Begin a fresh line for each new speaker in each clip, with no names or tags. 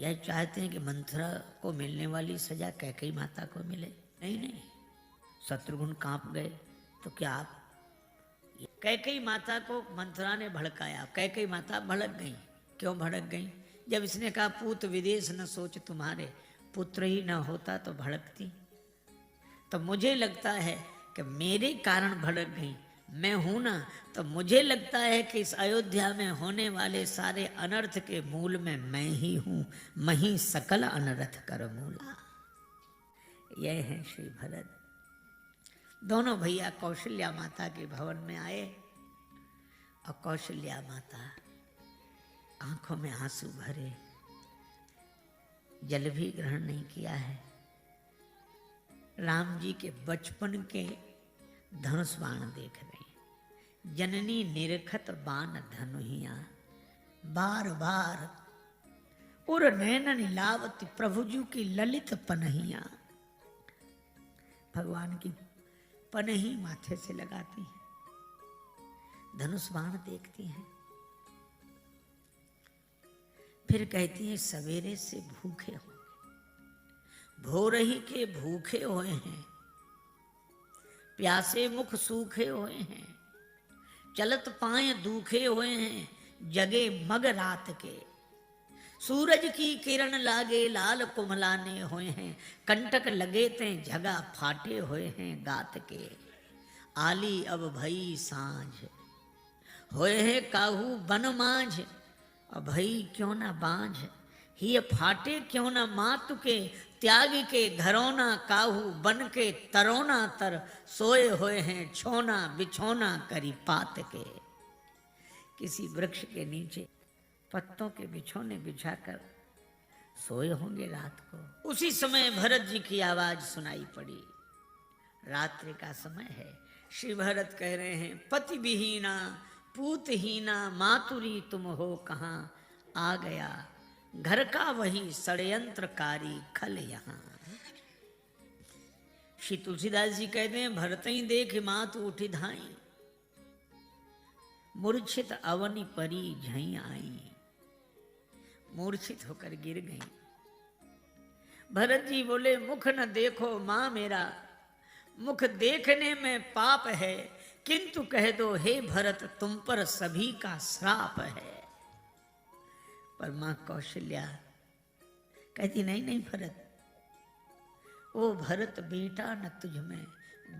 यह चाहते हैं कि मंथरा को मिलने वाली सजा कैकेयी माता को मिले? नहीं नहीं, शत्रुघ्न कांप गए। तो क्या आप, कैकेयी माता को मंथरा ने भड़काया, कैकेयी माता भड़क गई। क्यों भड़क गई? जब इसने कहा पूत विदेश न सोच तुम्हारे, पुत्र ही न होता तो भड़कती। तो मुझे लगता है कि मेरे कारण भड़क गई। मैं हूं ना, तो मुझे लगता है कि इस अयोध्या में होने वाले सारे अनर्थ के मूल में मैं ही हूं। मही सकल अनर्थ कर मूला। यह है श्री भरत। दोनों भैया कौशल्या माता के भवन में आए और कौशल्या माता आंखों में आंसू भरे, जल भी ग्रहण नहीं किया है। राम जी के बचपन के धनुष बाण देख रहे हैं। जननी निरखत बाण धनुहिया, बार बार उर नैनन लावती, प्रभुजू की ललित पनहिया। भगवान की पनही माथे से लगाती हैं, धनुष बाण देखती हैं, फिर कहती हैं सवेरे से भूखे हो, भोरही के भूखे हुए हैं, प्यासे मुख सूखे हुए हैं, चलत पाए दूखे हुए हैं, जगे मग रात के, सूरज की किरण लागे लाल कुमलाने हुए हैं, कंटक लगे ते झगा फाटे हुए हैं गात के। आली अब भई सांझ, होए है काहू बन माझ, अब भई क्यों ना बांझ, ही फाटे क्यों ना मातु के, त्याग के घरौना काहू बन के तरोना तर, सोए हुए हैं छोना बिछोना करी पात के। किसी वृक्ष के नीचे पत्तों के बिछोने बिछाकर सोए होंगे रात को। उसी समय भरत जी की आवाज सुनाई पड़ी। रात्रि का समय है। श्री भरत कह रहे हैं पति विहीना पूतहीना मातुरी तुम हो कहाँ, आ गया घर का वही षड्यंत्रकारी खल यहाँ। श्री तुलसीदास जी कहते हैं भरत ही देख मातु उठी धाई, मूर्छित अवनि परी झई आई। मूर्छित होकर गिर गई। भरत जी बोले मुख न देखो मां मेरा, मुख देखने में पाप है, किंतु कह दो हे भरत तुम पर सभी का श्राप है। पर मां कौशल्या कहती नहीं नहीं भरत, ओ भरत बेटा न तुझ में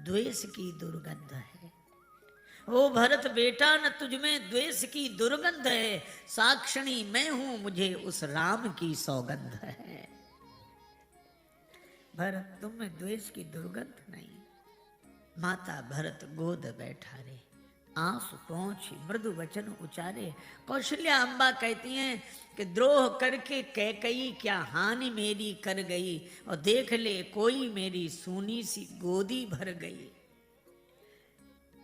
द्वेष की दुर्गंध है, ओ भरत बेटा न तुझ में द्वेष की दुर्गंध है, साक्षणी मैं हूं मुझे उस राम की सौगंध है। भरत तुम में द्वेष की दुर्गंध नहीं। माता भरत गोद बैठा रे, आंसू पहुंची मृदु वचन उचारे। कौशल्या अम्बा कहती हैं कि द्रोह करके कैकेयी क्या हानि मेरी कर गई, और देख ले कोई मेरी सूनी सी गोदी भर गई।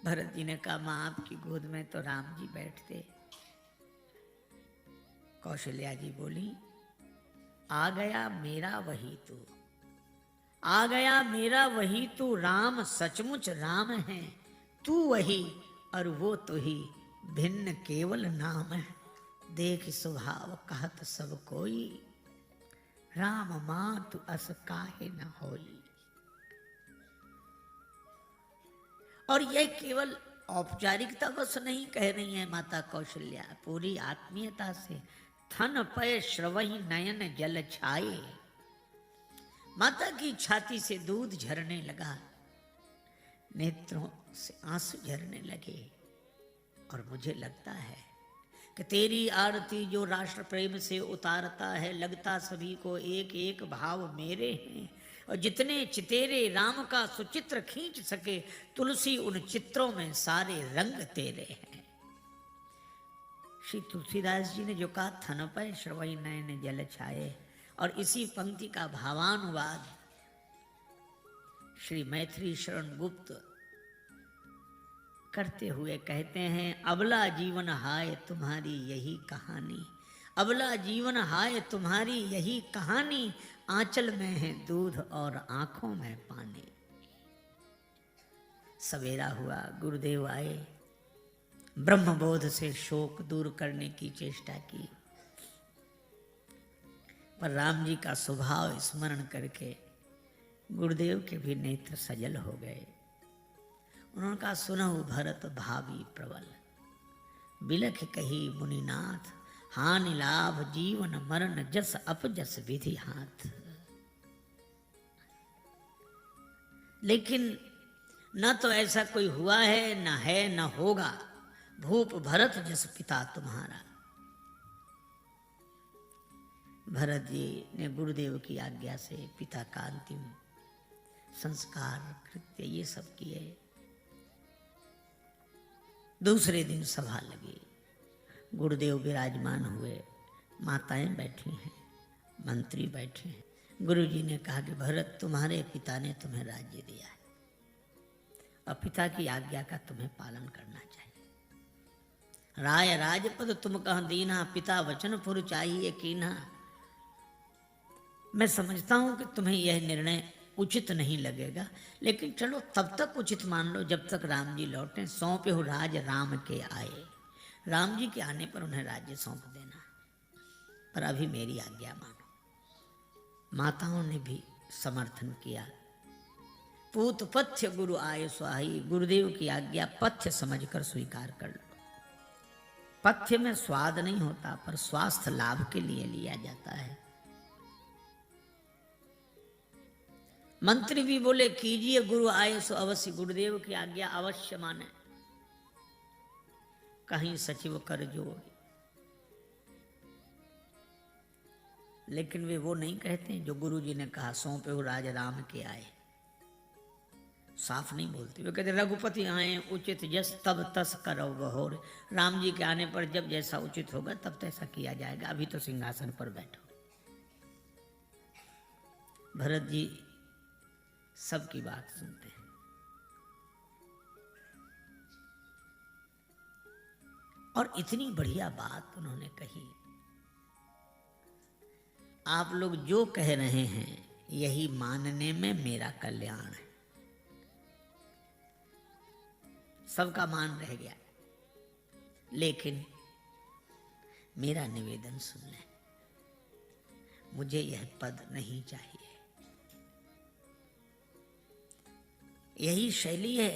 भरत जी ने कहा मां आपकी गोद में तो राम जी बैठते। कौशल्या जी बोली आ गया मेरा वही तू, आ गया मेरा वही तू, राम सचमुच राम है, तू वही और वो तो ही, भिन्न केवल नाम है। देख स्वभाव कहत सब कोई, राम मातु अस काहे न होई। और यह केवल औपचारिकता बस नहीं कह रही है माता कौशल्या, पूरी आत्मीयता से। थन पय श्रवही नयन जल छाए। माता की छाती से दूध झरने लगा, नेत्रों से आंसू झरने लगे। और मुझे लगता है कि तेरी आरती जो राष्ट्र प्रेम से उतारता है, लगता सभी को एक एक भाव मेरे हैं, और जितने चितेरे राम का सुचित्र खींच सके, तुलसी उन चित्रों में सारे रंग तेरे हैं। श्री तुलसीदास जी ने जो कहा थन पर श्रवई नयन जल छाए, और इसी पंक्ति का भावानुवाद श्री मैथिली शरण गुप्त करते हुए कहते हैं अबला जीवन हाय तुम्हारी यही कहानी, अबला जीवन हाय तुम्हारी यही कहानी, आंचल में है दूध और आंखों में पानी। सवेरा हुआ, गुरुदेव आए, ब्रह्मबोध से शोक दूर करने की चेष्टा की। पर राम जी का स्वभाव स्मरण करके गुरुदेव के भी नेत्र सजल हो गए। उन्होंने कहा, सुनहु भरत भावी प्रबल, बिलख कही मुनिनाथ, हानि लाभ जीवन मरण जस अपजस विधि हाथ। लेकिन न तो ऐसा कोई हुआ है, न है, न होगा, भूप भरत जस पिता तुम्हारा। भरत जी ने गुरुदेव की आज्ञा से पिता का अंतिम संस्कार कृत्य ये सब किए। दूसरे दिन सभा लगी, गुरुदेव विराजमान हुए, माताएं बैठी हैं, मंत्री बैठे हैं। गुरुजी ने कहा कि भरत, तुम्हारे पिता ने तुम्हें राज्य दिया है और पिता की आज्ञा का तुम्हें पालन करना चाहिए। राय राजपद तुम कह दीना, पिता वचन पुर चाहिए कीना। मैं समझता हूं कि तुम्हें यह निर्णय उचित नहीं लगेगा, लेकिन चलो तब तक उचित मान लो जब तक राम जी लौटे। सौंपे हो राज राम के आए, राम जी के आने पर उन्हें राज्य सौंप देना, पर अभी मेरी आज्ञा मानो। माताओं ने भी समर्थन किया। पूत पथ्य गुरु आय स्वाही, गुरुदेव की आज्ञा पथ्य समझकर स्वीकार कर लो। पथ्य में स्वाद नहीं होता, पर स्वास्थ्य लाभ के लिए लिया जाता है। मंत्री भी बोले, कीजिए गुरु आए सो अवश्य, गुरुदेव की आज्ञा अवश्य माने। कहीं सचिव कर जोड़, लेकिन वे वो नहीं कहते जो गुरु जी ने कहा, सौंपे हो राज राम के आए। साफ नहीं बोलते, वे कहते रघुपति आए उचित जस तब तस करो बहोर। राम जी के आने पर जब जैसा उचित होगा तब तैसा किया जाएगा, अभी तो सिंहासन पर बैठो। भरत जी सबकी बात सुनते हैं। और इतनी बढ़िया बात उन्होंने कही, आप लोग जो कह रहे हैं यही मानने में मेरा कल्याण है। सबका मान रह गया, लेकिन मेरा निवेदन सुन लें, मुझे यह पद नहीं चाहिए। यही शैली है।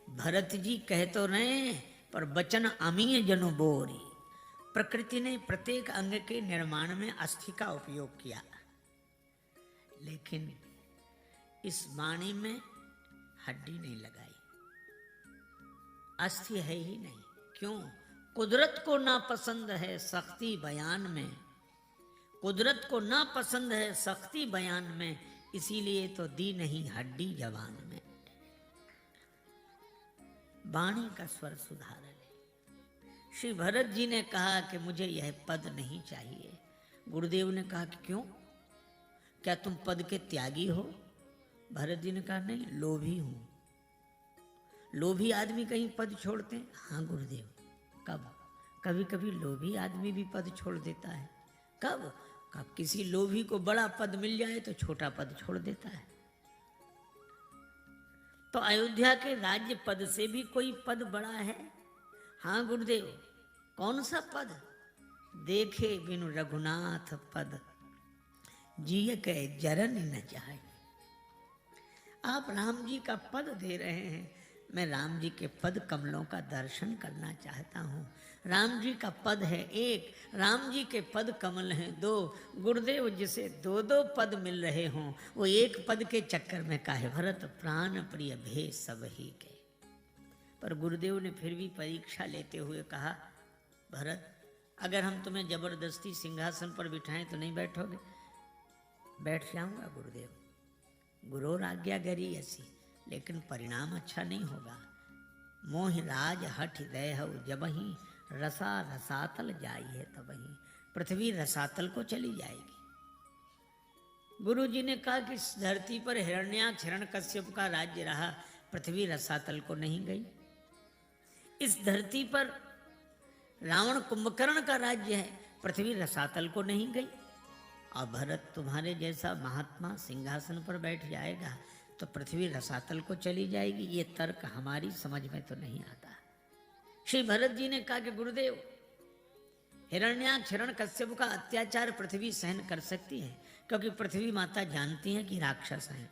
भरत जी कह तो रहे, पर वचन अमीय जनु बोरी। प्रकृति ने प्रत्येक अंग के निर्माण में अस्थि का उपयोग किया, लेकिन इस वाणी में हड्डी नहीं लगाई, अस्थि है ही नहीं। क्यों? कुदरत को ना पसंद है सख्ती बयान में, कुदरत को ना पसंद है सख्ती बयान में, इसीलिए तो दी नहीं हड्डी जवान में। वाणी का स्वर सुधार ले। श्री भरत जी ने कहा कि मुझे यह पद नहीं चाहिए। गुरुदेव ने कहा कि क्यों, क्या तुम पद के त्यागी हो? भरत जी ने कहा नहीं, लोभी हूं। लोभी आदमी कहीं पद छोड़ते हैं? हाँ गुरुदेव, कब? कभी कभी लोभी आदमी भी पद छोड़ देता है। कब? कब किसी लोभी को बड़ा पद मिल जाए तो छोटा पद छोड़ देता है। तो अयोध्या के राज्य पद से भी कोई पद बड़ा है? हाँ गुरुदेव। कौन सा पद? देखे बिनु रघुनाथ पद, जिय के जरन न जाए। आप राम जी का पद दे रहे हैं, मैं राम जी के पद कमलों का दर्शन करना चाहता हूँ। राम जी का पद है एक, राम जी के पद कमल हैं दो। गुरुदेव जिसे दो दो पद मिल रहे हों, वो एक पद के चक्कर में काहे? भरत प्राण प्रिय भे सब ही के। पर गुरुदेव ने फिर भी परीक्षा लेते हुए कहा, भरत अगर हम तुम्हें जबरदस्ती सिंहासन पर बिठाएं तो नहीं बैठोगे? बैठ जाऊंगा गुरुदेव, गुरोर आज्ञा गरी ऐसी, लेकिन परिणाम अच्छा नहीं होगा। मोह राज हठ दय जबही, रसा रसातल जाई है तबही। पृथ्वी रसातल को चली जाएगी। गुरु जी ने कहा कि इस धरती पर हिरण्याक्ष हिरण्यकश्यप का राज्य रहा, पृथ्वी रसातल को नहीं गई। इस धरती पर रावण कुंभकर्ण का राज्य है, पृथ्वी रसातल को नहीं गई। और भरत तुम्हारे जैसा महात्मा सिंहासन पर बैठ जाएगा तो पृथ्वी रसातल को चली जाएगी। ये तर्क हमारी समझ में तो नहीं आता। श्री भरत जी ने कहा कि गुरुदेव हिरण्याक्ष हिरण्यकश्यप का अत्याचार पृथ्वी सहन कर सकती है, क्योंकि पृथ्वी माता जानती है कि राक्षस हैं।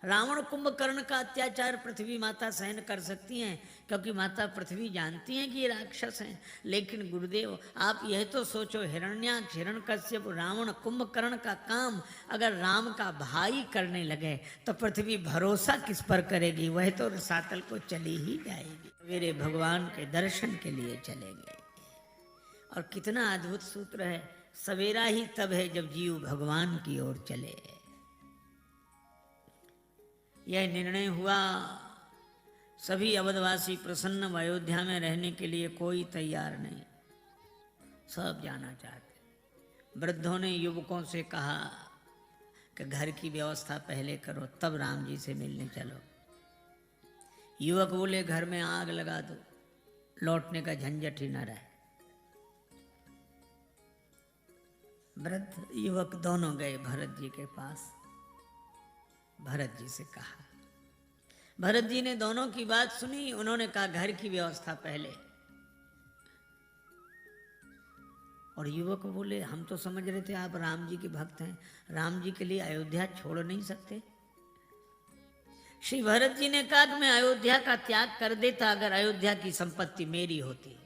रावण कुंभकर्ण का अत्याचार पृथ्वी माता सहन कर सकती हैं, क्योंकि माता पृथ्वी जानती हैं कि ये राक्षस हैं। लेकिन गुरुदेव आप यह तो सोचो, हिरण्याक्ष हिरण्यकश्यप रावण कुंभकर्ण का काम अगर राम का भाई करने लगे तो पृथ्वी भरोसा किस पर करेगी? वह तो रसातल को चली ही जाएगी, मेरे भगवान के दर्शन के लिए चलेंगे। और कितना अद्भुत सूत्र है, सवेरा ही तब है जब जीव भगवान की ओर चले। यह निर्णय हुआ, सभी अवधवासी प्रसन्न, अयोध्या में रहने के लिए कोई तैयार नहीं, सब जाना चाहते। वृद्धों ने युवकों से कहा कि घर की व्यवस्था पहले करो, तब राम जी से मिलने चलो। युवक बोले घर में आग लगा दो, लौटने का झंझट ही न रहे। वृद्ध युवक दोनों गए भरत जी के पास, भरत जी से कहा। भरत जी ने दोनों की बात सुनी, उन्होंने कहा घर की व्यवस्था पहले। और युवक बोले हम तो समझ रहे थे आप राम जी के भक्त हैं, राम जी के लिए अयोध्या छोड़ नहीं सकते। श्री भरत जी ने कहा कि मैं अयोध्या का त्याग कर देता अगर अयोध्या की संपत्ति मेरी होती।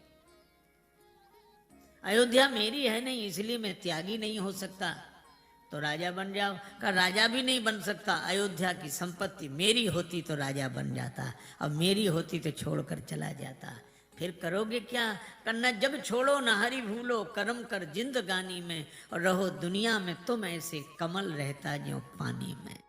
अयोध्या मेरी है नहीं, इसलिए मैं त्यागी नहीं हो सकता, तो राजा बन जाओ। का राजा भी नहीं बन सकता, अयोध्या की संपत्ति मेरी होती तो राजा बन जाता, अब मेरी होती तो छोड़कर चला जाता। फिर करोगे क्या? करना जब छोड़ो न हरि भूलो, कर्म कर जिंदगानी में, और रहो दुनिया में तुम ऐसे कमल रहता ज्यों पानी में।